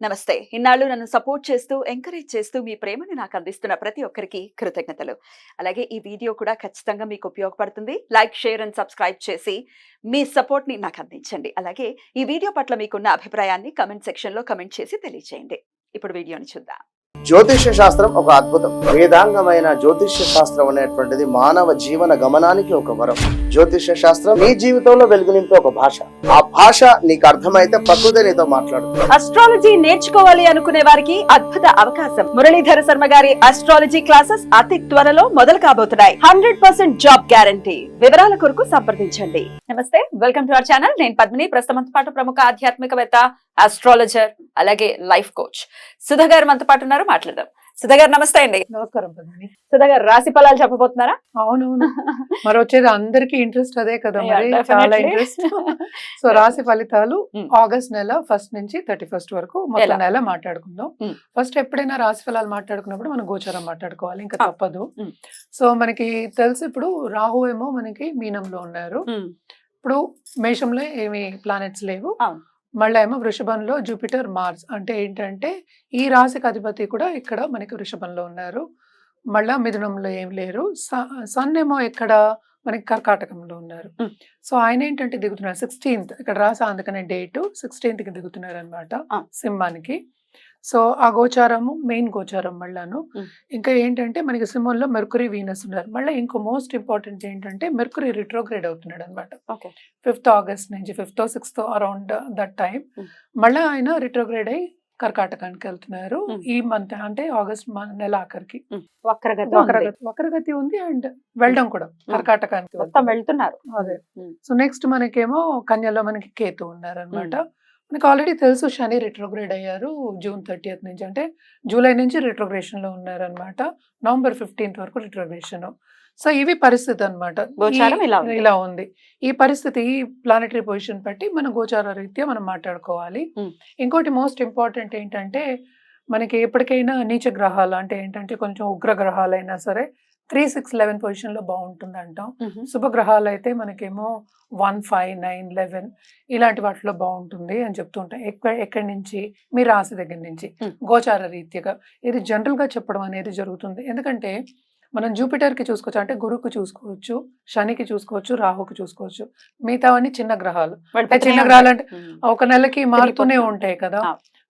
నమస్తే. ఇన్నాళ్ళు నన్ను సపోర్ట్ చేస్తూ, ఎంకరేజ్ చేస్తూ మీ ప్రేమని నాకు అందిస్తున్న ప్రతి ఒక్కరికి కృతజ్ఞతలు. అలాగే ఈ వీడియో కూడా ఖచ్చితంగా మీకు ఉపయోగపడుతుంది. లైక్, షేర్ అండ్ సబ్స్క్రైబ్ చేసి మీ సపోర్ట్‌ని నాకు అందించండి. అలాగే ఈ వీడియో పట్ల మీకున్న అభిప్రాయాన్ని కామెంట్ సెక్షన్‌లో కామెంట్ చేసి తెలియజేయండి. ఇప్పుడు వీడియోని చూద్దాం. జ్యోతిష్య శాస్త్రం ఒక అద్భుతం. వేదాంగమైన జ్యోతిష్య శాస్త్రం అనేటువంటిది మానవ జీవన గమనానికి ఒక వరం. జ్యోతిష్య శాస్త్రం నీ జీవితంలో వెలుగునింపే ఒక భాష. ఆ భాష నీకు అర్థమైతే ప్రకృతి నీతో మాట్లాడుతుంది. అస్ట్రాలజీ నేర్చుకోవాలి అనుకునే వారికి అద్భుత అవకాశం. మురళీధర శర్మ గారి అస్ట్రాలజీ క్లాసెస్ అతి త్వరలో మొదలు కాబోతున్నాయి. 100% జాబ్ గ్యారంటీ. వివరాల కొరకు సంప్రదించండి. నమస్తే, వెల్కమ్ టు అవర్ ఛానల్. నేను పద్మిని. ప్రస్తుతం పాటు ప్రముఖ ఆధ్యాత్మికవేత్త, ఆస్ట్రాలజర్, అలాగే లైఫ్ కోచ్ సుధా గారు మనతో పాటు ఉన్నారు. మాట్లాడదాం. సుధా గారు నమస్తే అండి. నమస్కారం పద్మిని. సుధా గారు రాశి ఫలాలు చెప్పబోతున్నారా? అవునవును, మరి వచ్చేది అందరికి ఇంట్రెస్ట్ అదే కదా, మరి చాలా ఇంట్రెస్ట్. సో రాశి ఫలితాలు ఆగస్ట్ నెల 1 నుంచి 31 వరకు మొత్తం నెల మాట్లాడుకుందాం. ఫస్ట్ ఎప్పుడైనా రాశి ఫలాలు మాట్లాడుకున్నప్పుడు మనం గోచారం మాట్లాడుకోవాలి, ఇంకా తప్పదు. సో మనకి తెలుసు, ఇప్పుడు రాహు ఏమో మనకి మీనంలో ఉన్నారు, ఇప్పుడు మేషంలో ఏమి ప్లానెట్స్ లేవు. మళ్ళీ ఏమో వృషభంలో జూపిటర్, మార్స్. అంటే ఏంటంటే ఈ రాశికి అధిపతి కూడా ఇక్కడ మనకి వృషభంలో ఉన్నారు. మళ్ళా మిథునంలో ఏం లేరు. సన్ ఏమో ఇక్కడ మనకి కర్కాటకంలో ఉన్నారు. సో ఆయన ఏంటంటే దిగుతున్నారు 16th, ఇక్కడ రాసా అందుకనే డేట్ 16th కి దిగుతున్నారు అనమాట సింహానికి. సో ఆ గోచారము మెయిన్ గోచారం మళ్ళాను. ఇంకా ఏంటంటే మనకి సింహంలో మెర్కురీ, వీనస్ ఉన్నారు. మళ్ళీ ఇంకో మోస్ట్ ఇంపార్టెంట్ ఏంటంటే మెర్కురీ రిట్రోగ్రేడ్ అవుతున్నాడు అనమాట 5th ఆగస్ట్ నుంచి, 5th 6th around that time. మళ్ళీ ఆయన రిట్రోగ్రేడ్ అయ్యి కర్కాటకానికి వెళ్తున్నారు ఈ మంత్, అంటే ఆగస్ట్ నెల ఆఖరికి. వక్రగతి ఉంది అండ్ వెళ్ళడం కూడా కర్కాటకానికి వెళ్తున్నారు. అదే. సో నెక్స్ట్ మనకేమో కన్యలో మనకి కేతు ఉన్నారు అనమాట. మనకు ఆల్రెడీ తెలుసు శని రిట్రోగ్రేడ్ అయ్యారు జూన్ 30th నుంచి, అంటే జూలై నుంచి రిట్రోగ్రేషన్ లో ఉన్నారు అనమాట. నవంబర్ 15th వరకు రిట్రోగ్రేషన్. సో ఇవి పరిస్థితి అనమాట, ఇలా ఉంది ఈ పరిస్థితి. ఈ ప్లానెటరీ పొజిషన్ బట్టి మన గోచార రీత్యా మనం మాట్లాడుకోవాలి. ఇంకోటి మోస్ట్ ఇంపార్టెంట్ ఏంటంటే మనకి ఎప్పటికైనా నీచ గ్రహాలు, అంటే ఏంటంటే కొంచెం ఉగ్ర గ్రహాలు అయినా సరే 3, 6, 11 పొజిషన్ లో బాగుంటుంది అంటాం. శుభగ్రహాలు అయితే మనకేమో 1, 5, 9, 11 ఇలాంటి వాటిలో బాగుంటుంది అని చెప్తుంటాం. ఎక్కడి నుంచి, మీ రాశి దగ్గర నుంచి గోచార రీత్యగా ఇది జనరల్ గా చెప్పడం అనేది జరుగుతుంది. ఎందుకంటే మనం జూపిటర్ కి చూసుకోవచ్చు, అంటే గురువుకి చూసుకోవచ్చు, శనికి చూసుకోవచ్చు, రాహుకి చూసుకోవచ్చు. మిగతావన్నీ చిన్న గ్రహాలు. చిన్న గ్రహాలు అంటే ఒక నెలకి మారుతూనే ఉంటాయి కదా.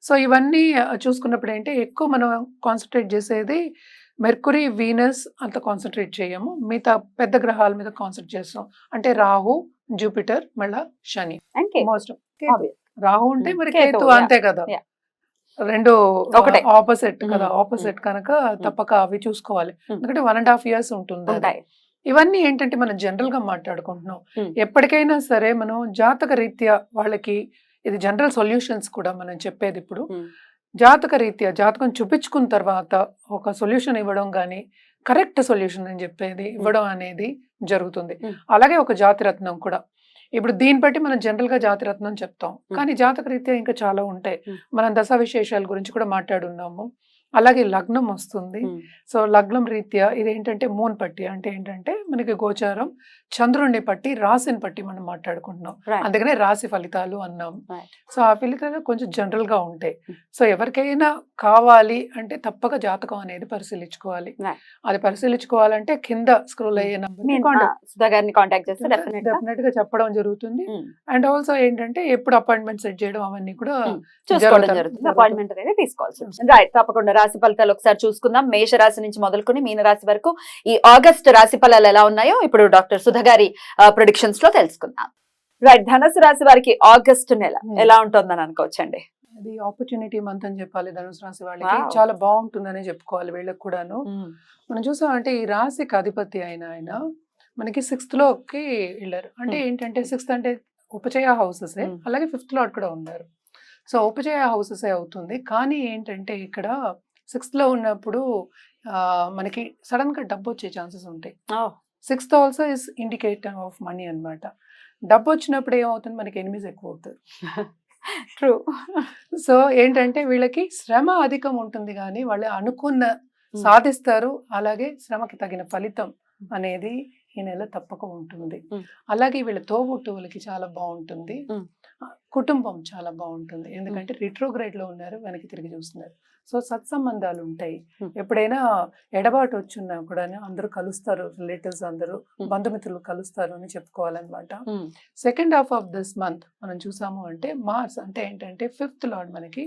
సో ఇవన్నీ చూసుకున్నప్పుడు ఏంటి, ఎక్కువ మనం కాన్సన్ట్రేట్ చేసేది మెర్కురీ, వీనస్ అంత కాన్సన్ట్రేట్ చేయము. మిగతా పెద్ద గ్రహాల మీద కాన్సన్ట్రేట్ చేస్తాం. అంటే రాహు, జూపిటర్, మళ్ళా శని. మోస్ట్ రాహు ఉంటే మరి కేతు, అంతే కదా, రెండు ఒకటే ఆపోజిట్ కదా. ఆపోజిట్ కనుక తప్పక అవి చూసుకోవాలి. ఎందుకంటే 1.5 years ఉంటుంది. ఇవన్నీ ఏంటంటే మనం జనరల్ గా మాట్లాడుకుంటున్నాం. ఎప్పటికైనా సరే మనం జాతక రీత్యా వాళ్ళకి ఇది జనరల్ సొల్యూషన్స్ కూడా మనం చెప్పేది. ఇప్పుడు జాతక రీత్యా జాతకం చూపించుకున్న తర్వాత ఒక సొల్యూషన్ ఇవ్వడం కానీ, కరెక్ట్ సొల్యూషన్ అని చెప్పేది ఇవ్వడం అనేది జరుగుతుంది. అలాగే ఒక జాతిరత్నం కూడా. ఇప్పుడు దీన్ని బట్టి మనం జనరల్ గా జాతిరత్నం చెప్తాం, కానీ జాతక రీత్యా ఇంకా చాలా ఉంటాయి. మనం దశ విశేషాల గురించి కూడా మాట్లాడున్నాము. అలాగే లగ్నం వస్తుంది. సో లగ్నం రీత్యా ఇదేంటంటే మూన్ పట్టి, అంటే ఏంటంటే మనకి గోచారం చంద్రుడిని పట్టి, రాశిని పట్టి మనం మాట్లాడుకుంటున్నాం. అందుకనే రాశి ఫలితాలు అన్నాం. సో ఆ ఫలితాలు కొంచెం జనరల్ గా ఉంటాయి. సో ఎవరికైనా కావాలి అంటే తప్పక జాతకం అనేది పరిశీలించుకోవాలి. అది పరిశీలించుకోవాలంటే కింద స్క్రోల్ అయ్యే డెఫినెట్ గా చెప్పడం జరుగుతుంది. అండ్ ఆల్సో ఏంటంటే ఎప్పుడు అపాయింట్మెంట్ సెట్ చేయడం అవన్నీ కూడా జరుగుతుంది. అపాయింట్మెంట్ అనేది తీసుకోవాల్సి ఉంటుంది. రైట్, తప్పకుండా రాశి ఫలితాలు ఒకసారి చూసుకుందాం. మేష రాశి నుంచి మొదలుకొని మీన రాశి వరకు ఈ ఆగస్ట్ రాశి ఫలాలు ఎలా ఉన్నాయో ఇప్పుడు డాక్టర్ సుధా గారి ప్రొడిక్షన్స్ లో తెలుసుకుందాం. రైట్, ధనుసు రాశి వారికి ఆగస్ట్ నెల ఎలా ఉంటుందని అనుకోవచ్చండి? అది ఆపర్చునిటీ మంత్ అని చెప్పాలి. ధనుసు రాశి వాళ్ళకి చాలా బాగుంటుందనే చెప్పుకోవాలి. వీళ్ళకి కూడాను మనం చూసాం, అంటే ఈ రాశికి అధిపతి అయిన ఆయన మనకి 6th లోకి వెళ్ళారు. అంటే ఏంటంటే 6th అంటే ఉపచయ హౌసెస్, అలాగే 5th లార్డ్ కూడా ఉన్నారు. సో ఉపచయ హౌసెస్ అవుతుంది. కానీ ఏంటంటే ఇక్కడ 6th లో ఉన్నప్పుడు మనకి సడన్ గా డబ్బు వచ్చే ఛాన్సెస్ ఉంటాయి. 6th also is indicator of money అన్నమాట. డబ్బు వచ్చినప్పుడు ఏమవుతుంది, మనకి ఎనిమిస్ ఎక్కువ అవుతారు. ట్రూ. సో ఏంటంటే వీళ్ళకి శ్రమ అధికం ఉంటుంది, కానీ వాళ్ళు అనుకున్న సాధిస్తారు. అలాగే శ్రమకి తగిన ఫలితం అనేది ఈ నెల తప్పక ఉంటుంది. అలాగే వీళ్ళ తోబుట్టువులకి చాలా బాగుంటుంది. కుటుంబం చాలా బాగుంటుంది, ఎందుకంటే రిట్రోగ్రేడ్ లో ఉన్నారు, వెనక్కి తిరిగి చూస్తున్నారు. సో సత్సంబంధాలు ఉంటాయి. ఎప్పుడైనా ఎడబాటు వచ్చినా కూడా అందరూ కలుస్తారు, రిలేటివ్స్ అందరూ బంధుమిత్రులు కలుస్తారు అని చెప్పుకోవాలన్నమాట. Second half of this month మనం చూసాము అంటే మార్స్ అంటే ఏంటంటే 5th లార్డ్ మనకి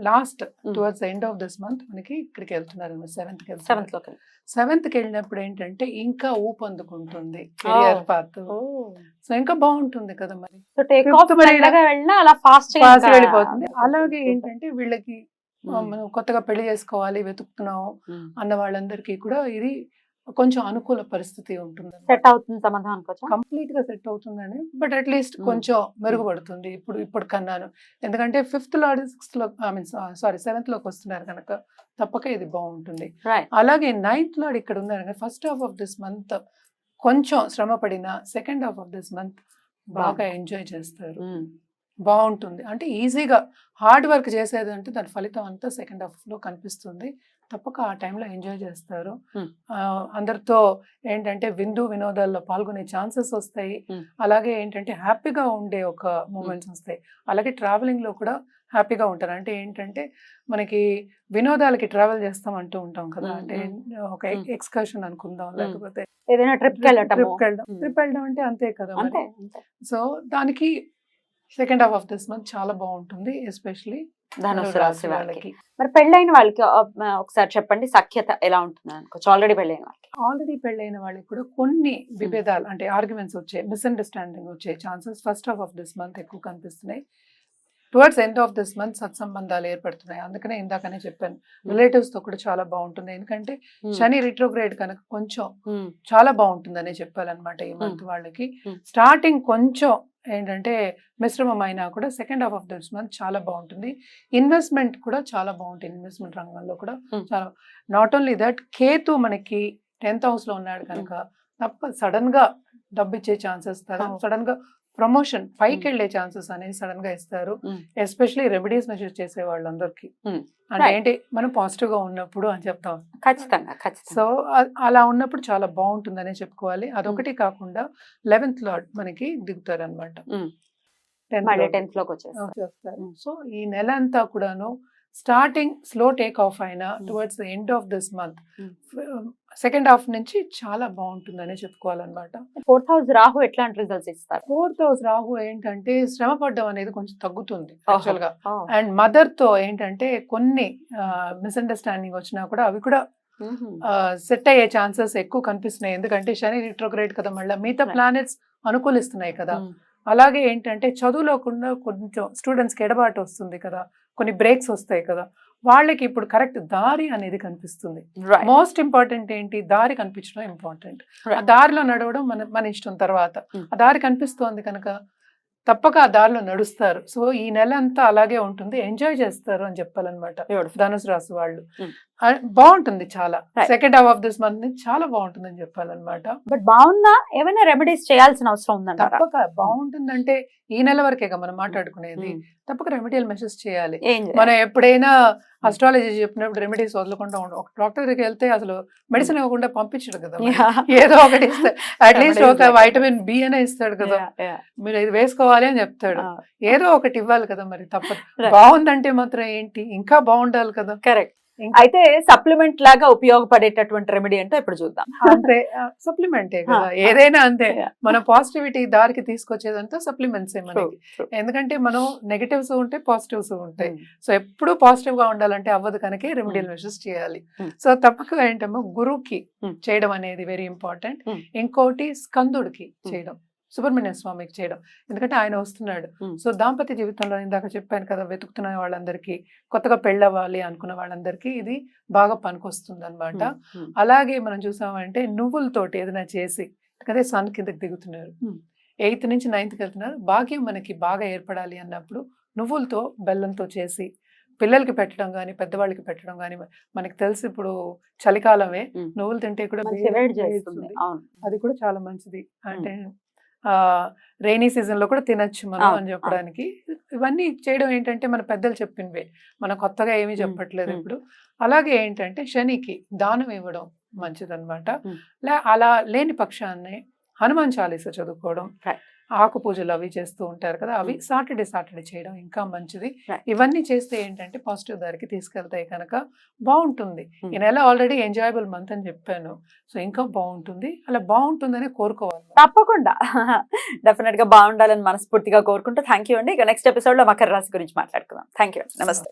last towards end of this month మనకి ఇక్కడికి వెళ్తున్నారు, 7th కి వెళ్ళినప్పుడు ఏంటంటే ఇంకా ఊపందుకుంటుంది కెరియర్ పాత్. సో ఇంకా బాగుంటుంది కదా మరి, ఫాస్ట్ వెళ్ళిపోతుంది. అలాగే ఏంటంటే వీళ్ళకి మనం కొత్తగా పెళ్లి చేసుకోవాలి వెతుకుతున్నాం అన్న వాళ్ళందరికీ కూడా ఇది కొంచెం అనుకూల పరిస్థితి ఉంటుంది, సెట్ అవుతుంది సమాధానం, కంప్లీట్ గా సెట్ అవుతుందని. బట్ అట్లీస్ట్ కొంచెం మెరుగుపడుతుంది ఇప్పుడు కన్నాను, ఎందుకంటే 5th లార్డ్ 6th లో 7th లోకి వస్తున్నారు కనుక తప్పక ఇది బాగుంటుంది. అలాగే 9th లార్డ్ ఇక్కడ ఉన్నారు, first half of this month కొంచెం శ్రమ పడిన second half of this month బాగా ఎంజాయ్ చేస్తారు, బాగుంటుంది. అంటే ఈజీగా హార్డ్ వర్క్ చేసేది అంటే దాని ఫలితం అంతా సెకండ్ హాఫ్ లో కనిపిస్తుంది, తప్పక ఆ టైంలో ఎంజాయ్ చేస్తారు. అందరితో ఏంటంటే విందు వినోదాల్లో పాల్గొనే ఛాన్సెస్ వస్తాయి, అలాగే ఏంటంటే హ్యాపీగా ఉండే ఒక మూమెంట్స్ వస్తాయి. అలాగే ట్రావెలింగ్ లో కూడా హ్యాపీగా ఉంటారు. అంటే ఏంటంటే మనకి వినోదాలకి ట్రావెల్ చేస్తాం అంటూ ఉంటాం కదా, అంటే ఒక ఎక్స్కర్షన్ అనుకుందాం, లేకపోతే ఏదైనా ట్రిప్ వెళ్ళడం అంటే అంతే కదా. సో దానికి second half of this month చాలా బాగుంటుంది, ఎస్పెషలీ ధనుసు రాశి వాళ్ళకి. మరి పెళ్ళైన వాళ్ళకి ఒకసారి చెప్పండి, సఖ్యత ఎలా ఉంటుంది అనుకోవచ్చు? ఆల్రెడీ పెళ్ళైన వాళ్ళకి కూడా కొన్ని విభేదాలు అంటే ఆర్గ్యుమెంట్స్ వచ్చే, మిస్అండర్స్టాండింగ్ వచ్చే chances first half of this month ఎక్కువ కనిపిస్తున్నాయి. Towards end of this month సత్సంబంధాలు ఏర్పడుతున్నాయి, అందుకనే ఇందాకనే చెప్పాను రిలేటివ్స్ తో కూడా చాలా బాగుంటుంది, ఎందుకంటే శని రిట్రోగ్రేడ్ కనుక కొంచెం చాలా బాగుంటుందనే చెప్పాలన్నమాట ఈ మంత్ వాళ్ళకి. స్టార్టింగ్ కొంచెం ఏంటంటే మిశ్రమమైనా కూడా second half of this month చాలా బాగుంటుంది. ఇన్వెస్ట్మెంట్ కూడా చాలా బాగుంటుంది, ఇన్వెస్ట్మెంట్ రంగంలో కూడా చాలా. నాట్ ఓన్లీ దట్, కేతు మనకి 10th house లో ఉన్నాడు కనుక తప్ప సడన్ గా డబ్బు ఇచ్చే ఛాన్సెస్, సడన్ గా ప్రమోషన్ పైకి వెళ్లే ఛాన్సెస్ అనేది సడన్ గా ఇస్తారు, ఎస్పెషలీ రెమెడీస్ మెజర్ చేసే వాళ్ళందరికీ. అంటే ఏంటి, మనం పాజిటివ్ గా ఉన్నప్పుడు అని చెప్తాం ఖచ్చితంగా. సో అలా ఉన్నప్పుడు చాలా బాగుంటుందనే చెప్పుకోవాలి. అదొకటి కాకుండా 11th లార్డ్ మనకి దిగుతారు అనమాట, 10th లోకి వచ్చేస్తారు. సో ఈ నెల అంతా కూడాను స్టార్టింగ్ స్లో టేక్ ఆఫ్ అయినా towards the end of this month second half నుంచి చాలా బాగుంటుందనే చెప్పుకోవాలన్నమాట. 4th house రాహు ఎట్లాంటి రిజల్ట్స్ ఇస్తారు? 4th house రాహు ఏంటంటే శ్రమ పడ్డం అనేది కొంచెం తగ్గుతుంది యాక్చువల్ గా, అండ్ మదర్ తో ఏంటంటే కొన్ని మిస్అండర్స్టాండింగ్ వచ్చినా కూడా అవి కూడా సెట్ అయ్యే ఛాన్సెస్ ఎక్కువ కనిపిస్తున్నాయి, ఎందుకంటే శని రిట్రోగ్రేడ్ కదా, మళ్ళీ మిగతా ప్లానెట్స్ అనుకూలిస్తున్నాయి కదా. అలాగే ఏంటంటే చదువులోకుండా కొంచెం స్టూడెంట్స్కి ఎడబాటు వస్తుంది కదా, కొన్ని బ్రేక్స్ వస్తాయి కదా, వాళ్ళకి ఇప్పుడు కరెక్ట్ దారి అనేది కనిపిస్తుంది. మోస్ట్ ఇంపార్టెంట్ ఏంటి, దారి కనిపించడం ఇంపార్టెంట్. ఆ దారిలో నడవడం మన ఇష్టం. తర్వాత ఆ దారి కనిపిస్తోంది కనుక తప్పక ఆ దారిలో నడుస్తారు. సో ఈ నెల అంతా అలాగే ఉంటుంది, ఎంజాయ్ చేస్తారు అని చెప్పాలన్నమాట ధనుసు రాశి వాళ్ళు. బాగుంటుంది చాలా, second half of this month చాలా బాగుంటుంది అని చెప్పాలన్నమాట. బట్ బాగుందా, ఏమైనా రెమెడీస్ చేయాల్సిన అవసరం ఉందంట? తప్పక బాగుంటుందంటే ఈ నెల వరకే మనం మాట్లాడుకునేది, తప్పక రెమెడియల్ మెషర్స్ చేయాలి. మనం ఎప్పుడైనా అస్ట్రాలజీ చెప్పినప్పుడు రెమెడీస్ వదలకుండా ఉండవు. ఒక డాక్టర్ దగ్గరికి వెళ్తే అసలు మెడిసిన్ ఇవ్వకుండా పంపించడు కదా, ఏదో ఒకటి ఇస్తాడు, అట్లీస్ట్ ఒక వైటమిన్ బి అనే ఇస్తాడు కదా, మీరు ఇది వేసుకోవాలి అని చెప్తాడు, ఏదో ఒకటి ఇవ్వాలి కదా. మరి తప్పదు, బాగుందంటే మాత్రం ఏంటి, ఇంకా బాగుండాలి కదా. కరెక్ట్. అయితే సప్లిమెంట్ లాగా ఉపయోగపడేటటువంటి రెమెడీ అంటే ఇప్పుడు చూద్దాం. అంతే, సప్లిమెంటే కదా ఏదైనా, అంతే. మన పాజిటివిటీ దారికి తీసుకొచ్చేదంతా సప్లిమెంట్సే మనకి, ఎందుకంటే మనం నెగటివ్స్ ఉంటాయి, పాజిటివ్స్ ఉంటాయి. సో ఎప్పుడు పాజిటివ్ గా ఉండాలంటే అవ్వదు కనుక రెమెడియల్ మెషర్స్ చేయాలి. సో తప్పక ఏంటమ్మో గురువుకి చేయడం అనేది వెరీ ఇంపార్టెంట్. ఇంకోటి స్కందుడికి చేయడం, సుబ్రహ్మణ్య స్వామికి చేయడం, ఎందుకంటే ఆయన వస్తున్నాడు. సో దాంపత్య జీవితంలో ఇందాక చెప్పాను కదా, వెతుకుతున్న వాళ్ళందరికీ, కొత్తగా పెళ్ళవ్వాలి అనుకున్న వాళ్ళందరికీ ఇది బాగా పనికొస్తుంది అనమాట. అలాగే మనం చూసామంటే నువ్వులతోటి ఏదైనా చేసి, అదే సన్ కిందకి దిగుతున్నారు, 8th నుంచి 9th వెళ్తున్నారు, భాగ్యం మనకి బాగా ఏర్పడాలి అన్నప్పుడు నువ్వులతో బెల్లంతో చేసి పిల్లలకి పెట్టడం కానీ పెద్దవాళ్ళకి పెట్టడం కానీ, మనకి తెలుసు ఇప్పుడు చలికాలమే, నువ్వులు తింటే కూడా అది కూడా చాలా మంచిది. అంటే రైనీ సీజన్ లో కూడా తినచ్చు మనం అని చెప్పడానికి. ఇవన్నీ చేయడం ఏంటంటే మన పెద్దలు చెప్పినవే, మనం కొత్తగా ఏమీ చెప్పట్లేదు ఇప్పుడు. అలాగే ఏంటంటే శనికి దానం ఇవ్వడం మంచిదన్నమాట. అలా లేని పక్షాన్ని హనుమాన్ చాలీసా చదువుకోవడం, ఆకు పూజలు అవి చేస్తూ ఉంటారు కదా, అవి సాటర్డే చేయడం ఇంకా మంచిది. Right. ఇవన్నీ చేస్తే ఏంటంటే పాజిటివ్ దారికి తీసుకెళ్తాయి కనుక బాగుంటుంది. ఈ నెల ఆల్రెడీ ఎంజాయబుల్ మంత్ అని చెప్పాను, సో ఇంకా బాగుంటుంది. అలా బాగుంటుందనే కోరుకోవాలి. తప్పకుండా డెఫినెట్ గా బాగుండాలని మనస్ఫూర్తిగా కోరుకుంటూ థ్యాంక్ యూ అండి. ఇక నెక్స్ట్ ఎపిసోడ్ లో మకర రాశి గురించి మాట్లాడుకుందాం. థ్యాంక్ యూ, నమస్తే.